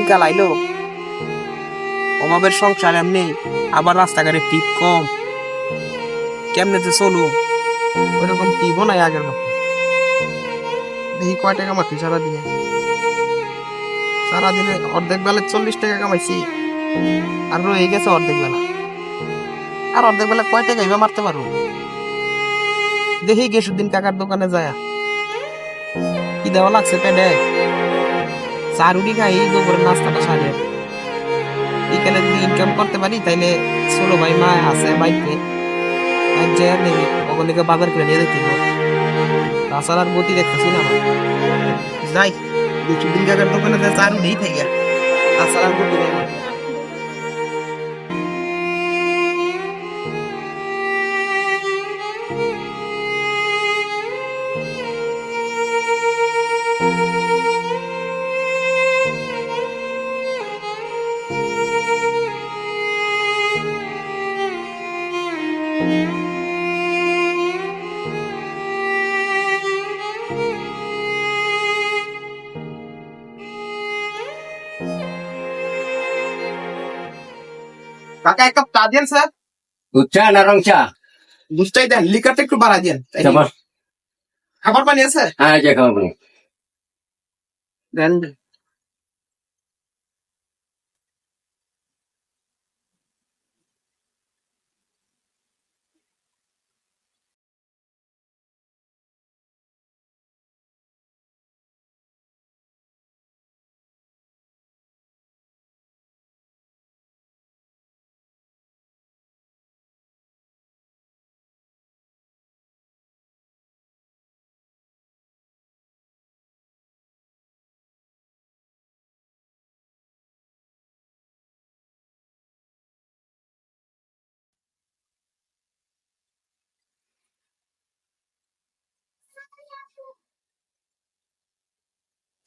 দিনকাল আইলো, অভাবের সংসার এমনি, আবার রাস্তাঘাটে টিপ কম, কেমনে যে চলু ওইরকম টিপও নাই আগের মতো। দেখি কয় টাকা মারছি সারাদিনে। সারাদিনে অর্ধেক বেলা 40 টাকা কামাইছি, আর রয়ে গেছে অর্ধেক বেলা। আর অর্ধেক বেলা কয় টাকা এবার মারতে পারবো? দেখি গেসুদ্দিন কাকার দোকানে যায়, কি দেওয়া লাগছে পেটে। চা রুটি খাই দুপুরে নাস্তাটা সারে, বিকেলে যদি ইনকাম করতে পারি তাইলে ছোট ভাই মা আছে বাইকে দেখি ওখানে বাজার করে নিয়ে দেখি। তাছাড়া আর গতি দেখতেছি না আমার। যাই গেসুদ্দিন কাকার দোকানে যায় চা রুটি থেকে, তাছাড়া আর গতি নেই আমার। কাকা এক কাপ চা দেন স্যার। দুধ চা না রং চা? দুধটাই দেন, লিকারটা একটু বাড়া দেন। খাবার পানি আছে? হ্যাঁ, যে খাবার পানি দেন।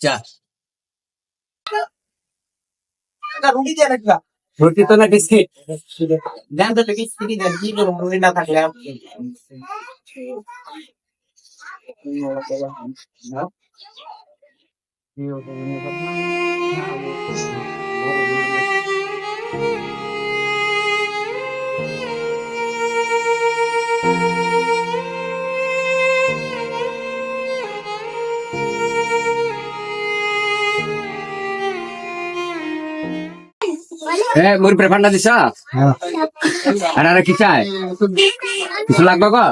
চা। রুটি দেন একটা। রুটি তো না বিস্কিট? দেন তো বিস্কিট দেন, কি করবো রুটি না থাকলে। মুড়ি প্রে ফান্ডা দিছ? আর আর কি চাই? কিছু লাগবে গো?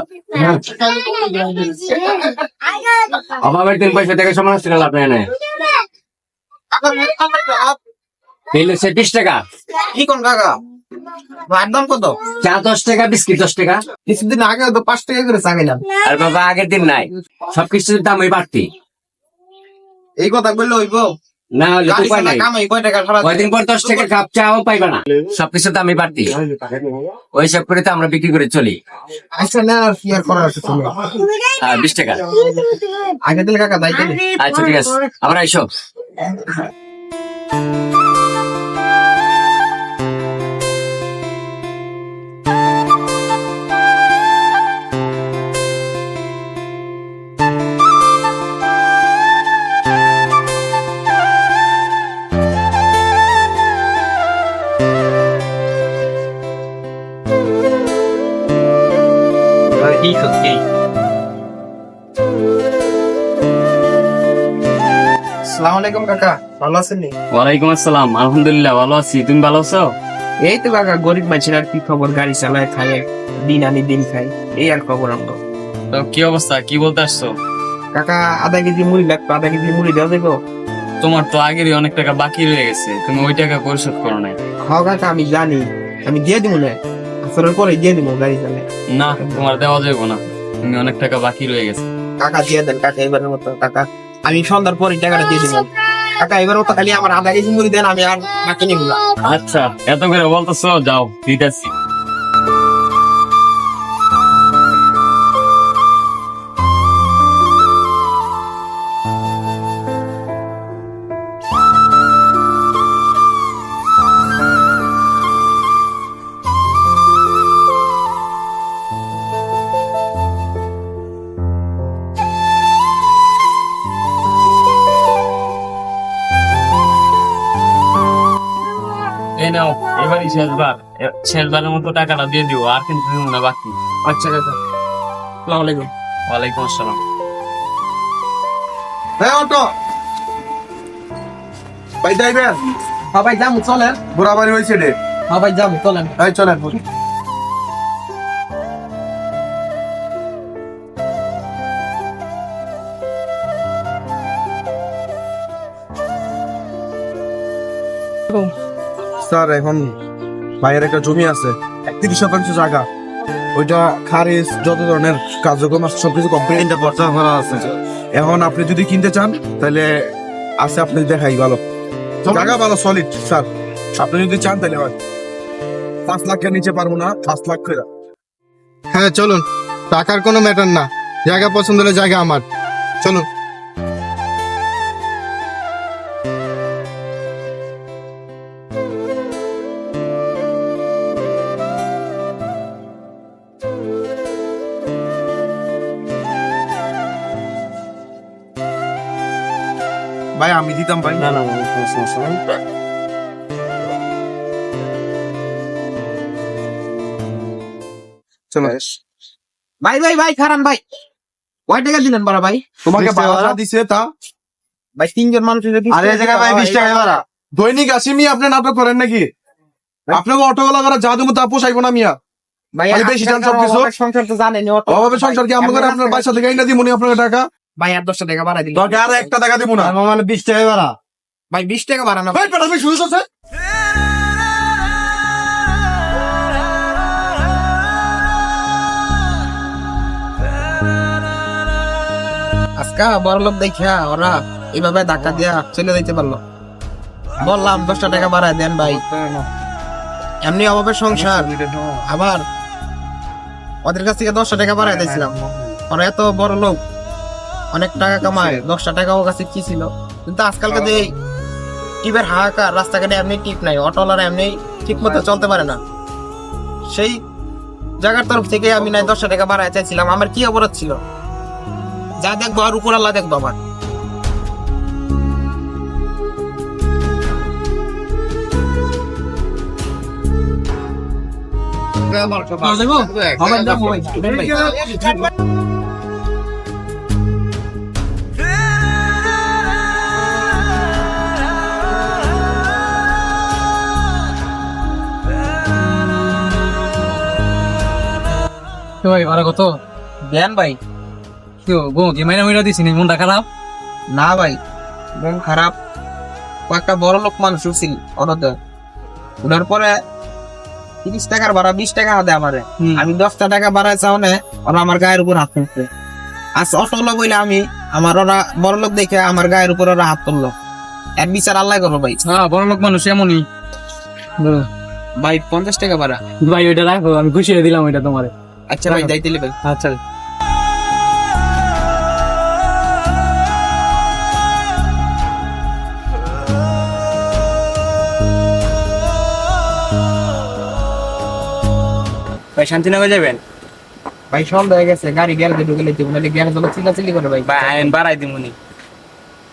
অভাবের দিন পয়সা থেকে সমস্যা লাভ নেই। তেল হচ্ছে 20 টাকা। কি কোন কাকা ভাইয়ের দাম কত? চা 10 টাকা, বিস্কিট 10 টাকা। কিছুদিন আগে তো 5 টাকা করে চা খেলাম। আর বাবা আগের দিন নাই, সবকিছুর দাম ওই বাড়তি। এই কথা বললে হইব? না হলে তো উপায় নাই। কামাই কয় টাকা সারা কয়দিন পর 10 টাকা কাপ চাও পাইবা না, সবকিছুর দামই বাড়তি। ওই সব করে তো আমরা বিক্রি করে চলি। আচ্ছা না, আর কি আর করার আছে তুমি? 20 টাকা। আগে দিলে কাকা দায়িত্ব নেই। আচ্ছা ঠিক আছে, আমরা এসো। কি সত্যি? আসসালামু আলাইকুম কাকা, ভালো আছেন নি? ওয়ালাইকুম আসসালাম, আলহামদুলিল্লাহ ভালো আছি। তুমি ভালো আছো? এই তো কাকা, গরিব মানুষের আর কি খবর, গাড়ি চালায় খায়, দিন আনি দিন খাই, এই আর খবর আমরা। তো কি অবস্থা, কি বলতে আসছো? কাকা আধা কেজি মুড়ি লাগতো, আধা কেজি মুড়ি দেওয়া দেবো? তোমার তো আগেরই অনেক টাকা বাকি রয়ে গেছে, তুমি ওই টাকা পরিশোধ করো নাই। হ্যাঁ কাকা আমি জানি, আমি দিয়ে দিব না, আসরের পরে দিয়ে দিব গাড়ি চালায়। না, তোমার দেওয়া যাবে না, তুমি অনেক টাকা বাকি রয়ে গেছে। কাকা দিয়ে দেন কাকা, এবারের মতো কাকা, আমি সন্ধ্যার পরে টাকাটা দিয়ে দিব কাকা। এবার মতো খালি আমার আধা কেজি মুড়ি দেন, আমি আর বাকি নিব না। আচ্ছা, এত করে বলতেছো, যাও দিতেছি। এই নাও এবারই শেষবার শেষবারের মতো টাকাটা দিয়ে দিও আর কিন্তু দিব না বাকি। আচ্ছা কাকা, আসসালামু আলাইকুম। ওয়ালাইকুম আসসালাম। হ্যাঁ অটো ভাই যাইবেন? হ্যাঁ ভাই যাবো, চলেন। বুড়াবাড়ি হয়েছে রে। হ্যাঁ ভাই যাবো, চলেন। এই চলেন। স্যার এখন ভাইয়ের একটা জমি আছে 31% জায়গা, ওইটা খারিজ যত ধরনের কার্যক্রম আছে সবকিছু কমপ্লিট করা আছে। এখন আপনি যদি কিনতে চান তাহলে আছে, আপনি দেখাই ভালো জায়গা, ভালো সলিড। স্যার আপনি যদি চান তাহলে হয় 5 লাখের নিচে পারবো না, 5 লাখ করে। হ্যাঁ চলুন, টাকার কোনো ম্যাটার না, জায়গা পছন্দ হলে জায়গা আমার, চলুন। ভাই আমি দিতাম ভাই। না না না, কোনো সমস্যা নেই। চলো ভাই ভাই ভাই খারান ভাই, কয় টাকা দিলেন বড় ভাই? তোমাকে 20 টাকা ভাড়া দিছে তা। ভাই 3 জন মানুষের যদি আরে এই জায়গায় ভাই 20 টাকা ভাড়া। দৈনিক আসি মিয়া, আপনি নাটক করেন নাকি? আপনাকে অটোওয়ালা করে যা দেবো তা পোষাইবো না মিয়া। ভাই খালি বেশি জান সবকিছু। অভাবের সংসার তো জানেনি, অত অভাবে সংসার কি আমরা করে আপনার বাসা থেকে না দিব আপনাকে টাকা? ভাই আর 10 টাকা বাড়াই দিল। তোকে আর একটা টাকা দিব না। মানে 20 টাকা ভাড়া। ভাই 20 টাকা বাড়ানো। ভাই পেটা শুরু করছে। আজকা বড় লোক দেখা ওরা এইভাবে ধাক্কা দিয়া চলে যাইতে পারলো। বললাম 10 টাকা বাড়াই দেন ভাই, এমনি অভাবের সংসার, আবার ওদের কাছ থেকে 10 টাকা বাড়াই দিয়েছিলাম। ওরা এত বড় লোক, অনেক টাকা কামায়, 10 টাকা ওর কাছে কি ছিল। কিন্তু আজকালকে যে টিপের হাহাকার, রাস্তাঘাটে এমনি টিপ নাই, অটোলার এমনি ঠিক মতো চলতে পারে না। সেই জায়গার তরফ থেকে আমি নাই 10 টাকা বাড়াই চাইছিলাম। আমার কি অপরাধ ছিল? যা দেখবো আর উপর আল্লাহ দেখবো আমার। ভাই ভাড়া কত? দেন ভাই। বউ কি মাইনা মাইনা দিছি নি, মনটা খারাপ? না ভাই, মন খারাপ। কয়েকটা বড় লোক মানুষ উঠছিল অনদের, ওনার পরে 30 টাকার ভাড়া 20 টাকা দেয় আমারে। আমি 10 টাকা বাড়াই চাও না, ওরা আমার গায়ের উপর হাত তুলছে। আজ অটোলো বইলে আমি, আমার ওরা বড় লোক দেখে আমার গায়ের উপর ওরা হাত তুললো। এর বিচার আল্লাহ করবো ভাই। হ্যাঁ বড় লোক মানুষ এমনই। ভাই 50 টাকা ভাড়া। ভাই ওইটা রাখো, আমি খুশি দিলাম ওইটা তোমারে। আচ্ছা ভাই, দায়িত্ব ভাই। আচ্ছা ভাই শান্তিনগর যাবেন? ভাই সন্ধ্যা হয়ে গেছে, গাড়ি গ্যারেজে ঢুকে লেতে বলে গ্যারেজ হলো চিল্লাচিল্লি করে ভাই। ভাই আইন বাড়াই দিমুনি।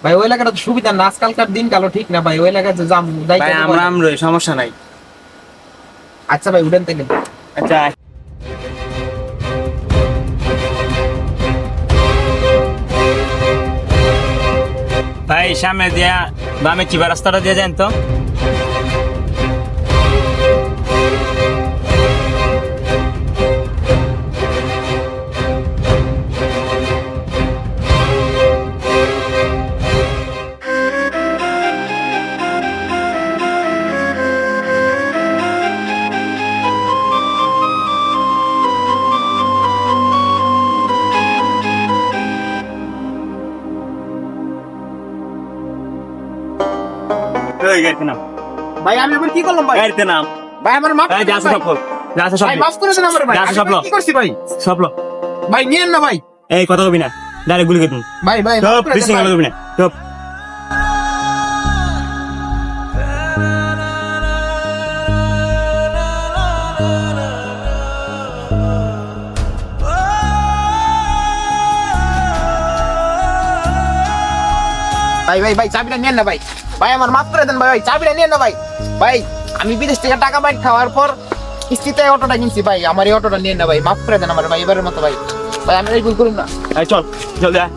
ভাই ওই এলাকাটা তো সুবিধা না, আজকালকার দিন কালো ঠিক না ভাই, ওই এলাকায় যে যাম ভাই দায়িত্ব আমরা নিবো। আমরই, সমস্যা নাই। আচ্ছা ভাই, উঠেন তাইলে। আচ্ছা ভাই সামনে দিয়া বামে চিবা রাস্তাটা দিয়ে যান তো। এই গাড়িতে নাম। ভাই আমি আবার কি করলাম ভাই? গাড়িতে নাম। ভাই আমার মাফ এই করে যা দেন আছে ভাই। সব কর। যা আছে সব ভাই নে। মাফ করে দেন আমার ভাই। যা আছে আমি সব ভাই লো। কি করছি ভাই? সব লো। ভাই নিয়েন না ভাই। এই কথা কবি না, ডাইরেক্ট গুলি কেটুন। ভাই ভাই সব মাফ করে দেন পিছিয়ে ভাই। গেল কবি না সব। ভাই ভাই ভাই চাবিটা নিয়েন না ভাই। ভাই আমার মাফ করে দেন ভাই, ভাই চাবিটা নিয়েন না ভাই। ভাই আমি বিদেশ থেকে টাকা বাইর খাওয়ার পর কিস্তিতে অটোটা কিনছি ভাই, আমার এই অটোটা নিয়ে না ভাই, মাফ করে দেন আমার ভাই, এবারের মতো ভাই। ভাই আমি এই ভুল করুন না। চল জলদি আয়।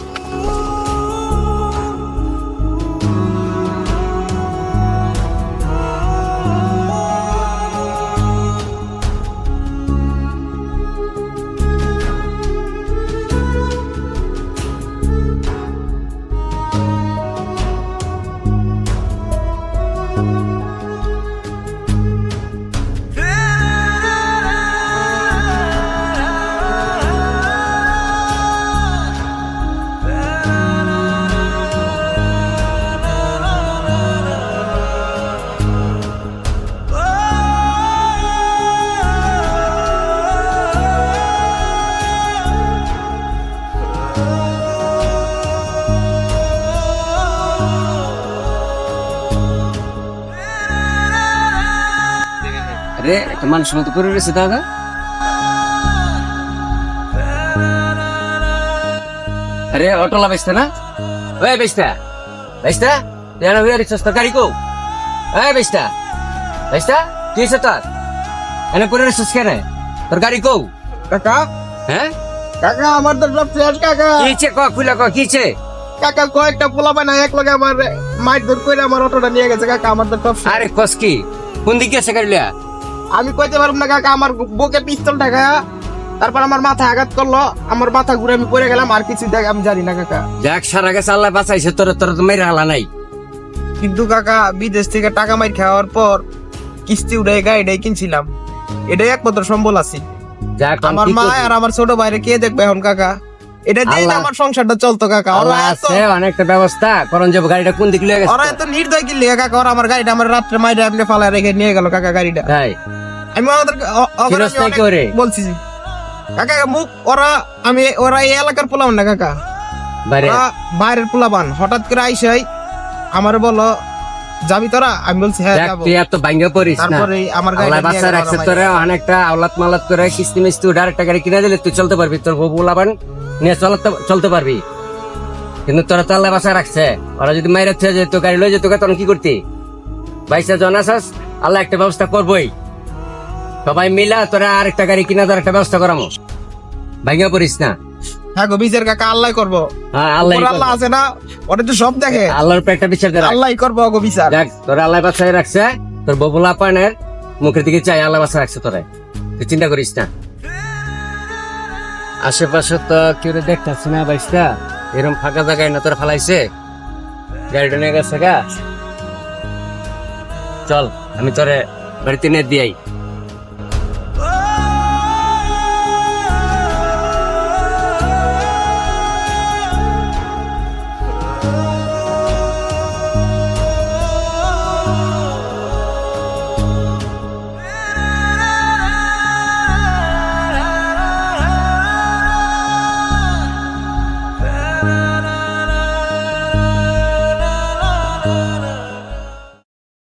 আরে একটা মানুষের মতো করে রয়েছে দাদা। আরে অটোলা বেচতে না? ওই বেচতা বেচতা তেরা হইয়া রিক্সা গাড়ি কো? এই বেচতা বেচতা কি হইছে তোর? এনে পরে রিক্সা কেন? তোর গাড়ি কো? কাকা, হ্যাঁ কাকা আমার তো সব শেষ কাকা। কি হইছে ক খুলা ক কি হইছে? কাকা কয়েকটা পোলা বানা এক লগে আমার মাইট ধর করে আমার অটোটা নিয়ে গেছে কাকা, আমার তো সব শেষ। আরে কস কি কোন দিকে গেছে গাড়িটা? আমি কইতে পারব না কাকা, আমার বুকে পিস্তল ঢাকা, তারপর আমার মাথায় আঘাত করলো, আমার মাথা ঘুরে আমি পড়ে গেলাম, আর কিছু দেখ আমি জানি না কাকা। যাক সারা গেছে আল্লাহ বাঁচাইছে, তোর তোর তো মেরে হালা নাই। কিন্তু কাকা বিদেশ থেকে টাকা মাইর খাওয়ার পর কিস্তি উড়ে গাড়িটাই কিনছিলাম, এটাই একমাত্র সম্বল আছে। যাক আমার মা আর আমার ছোট ভাইরে কে দেখবে এখন কাকা? এটা দিয়ে আল্লাহ- আমার সংসারটা চলতো কাকা। ওরা আল্লাহ এত- আছে অনেকটা ব্যবস্থা করন যাব। গাড়িটা কোন দিকে লয়ে গেছে? ওরা এত নির্দয় কিনলে কাকা, ওরা আমার গাড়িটা আমার রাত্রে মাইরে আপনি ফালায় রেখে নিয়ে গেল কাকা গাড়িটা। তাই আমি ওদেরকে ফিরোজ নাই করে? বলছি কাকা মুখ ওরা এই এলাকার পোলাবান না কাকা, বাইরে ওরা বাইরের পোলাবান। হঠাৎ করে আইসাই আমার বলো যাবি তোরা? আমি বলছি হ্যাঁ দেখ যাবো। তুই এত ভাঙ্গা পড়িস না। তারপরে আমার আল্লাহ গাড়িটা নিয়ে বাচ্চা গেল রাখছে ওরা তোরে মাইরে। অনেকটা আওলাত মালাত করে কিস্তি মিস্তি ডাইরেক্ট গাড়ি কিনে দিলে তুই চলতে পারবি, তোর বউ লাবান নিয়ে চলতে পারবি। কিন্তু তোরা তো আল্লাহ বাচ্চা রাখছে, ওরা যদি মাইরে থেকে যেত গাড়ি লয়ে যেত তখন কি করতি? বাইসা জন আসাস, আল্লাহ একটা ব্যবস্থা করবোই। সবাই মিলা তোরা আরেকটা গাড়ি কিনা দেওয়ার একটা ব্যবস্থা করামো। ভাঙ্গা পড়িস না। হ্যাঁ গো বিচার কাকা আল্লাহ করবো। হ্যাঁ আল্লাহ উপর আল্লাহ আছে না, ওটা তো সব দেখে। আল্লাহর উপর একটা বিচার দে রাখ। আল্লাহ করবো গো বিচার। দেখ তোর আল্লাহ বাচ্চাই রাখছে, তোর ববুলা পানের মুখের দিকে চাই আল্লাহ বাচ্চা রাখছে তোরে, তুই চিন্তা করিস না। আশেপাশে তো কেউ দেখতেছি না বাইসটা, এরকম ফাঁকা জায়গায় না তোর ফালাইছে, গাড়িটা নিয়ে গেছে গা। চল আমি তোরে বাড়িতে নিয়ে দিয়াই।